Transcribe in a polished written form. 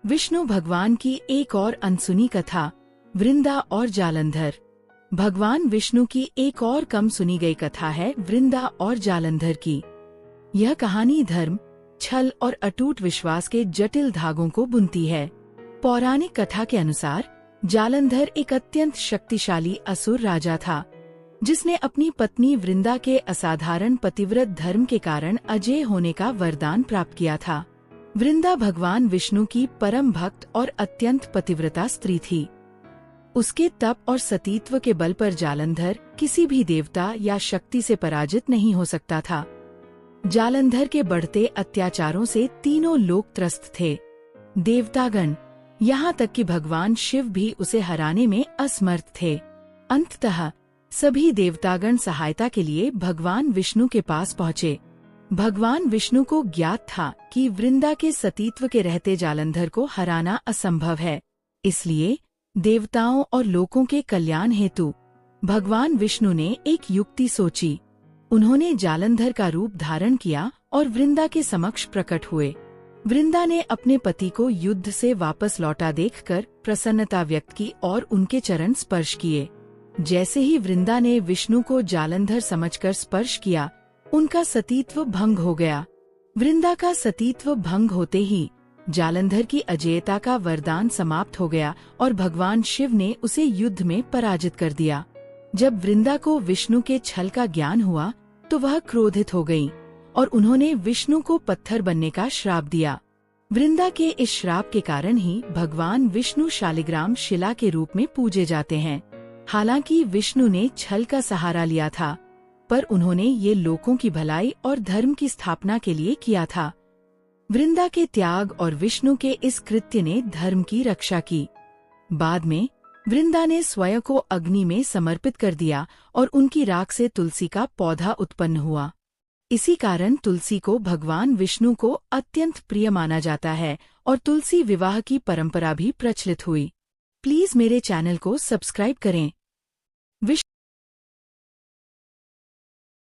विष्णु भगवान की एक और अनसुनी कथा, वृंदा और जालंधर। भगवान विष्णु की एक और कम सुनी गई कथा है वृंदा और जालंधर की। यह कहानी धर्म, छल और अटूट विश्वास के जटिल धागों को बुनती है। पौराणिक कथा के अनुसार जालंधर एक अत्यंत शक्तिशाली असुर राजा था, जिसने अपनी पत्नी वृंदा के असाधारण पतिव्रत धर्म के कारण अजेय होने का वरदान प्राप्त किया था। वृंदा भगवान विष्णु की परम भक्त और अत्यंत पतिव्रता स्त्री थी। उसके तप और सतीत्व के बल पर जालंधर किसी भी देवता या शक्ति से पराजित नहीं हो सकता था। जालंधर के बढ़ते अत्याचारों से तीनों लोक त्रस्त थे, देवतागण, यहाँ तक कि भगवान शिव भी उसे हराने में असमर्थ थे। अंततः सभी देवतागण सहायता के लिए भगवान विष्णु के पास पहुँचे। भगवान विष्णु को ज्ञात था कि वृंदा के सतीत्व के रहते जालंधर को हराना असंभव है, इसलिए देवताओं और लोकों के कल्याण हेतु भगवान विष्णु ने एक युक्ति सोची। उन्होंने जालंधर का रूप धारण किया और वृंदा के समक्ष प्रकट हुए। वृंदा ने अपने पति को युद्ध से वापस लौटा देखकर प्रसन्नता व्यक्त की और उनके चरण स्पर्श किए। जैसे ही वृंदा ने विष्णु को जालंधर समझकर स्पर्श किया, उनका सतीत्व भंग हो गया। वृंदा का सतीत्व भंग होते ही जालंधर की अजेयता का वरदान समाप्त हो गया और भगवान शिव ने उसे युद्ध में पराजित कर दिया। जब वृंदा को विष्णु के छल का ज्ञान हुआ तो वह क्रोधित हो गई और उन्होंने विष्णु को पत्थर बनने का श्राप दिया। वृंदा के इस श्राप के कारण ही भगवान विष्णु शालिग्राम शिला के रूप में पूजे जाते हैं। हालांकि विष्णु ने छल का सहारा लिया था, पर उन्होंने ये लोकों की भलाई और धर्म की स्थापना के लिए किया था। वृंदा के त्याग और विष्णु के इस कृत्य ने धर्म की रक्षा की। बाद में वृंदा ने स्वयं को अग्नि में समर्पित कर दिया और उनकी राख से तुलसी का पौधा उत्पन्न हुआ। इसी कारण तुलसी को भगवान विष्णु को अत्यंत प्रिय माना जाता है और तुलसी विवाह की परंपरा भी प्रचलित हुई। प्लीज मेरे चैनल को सब्सक्राइब करें।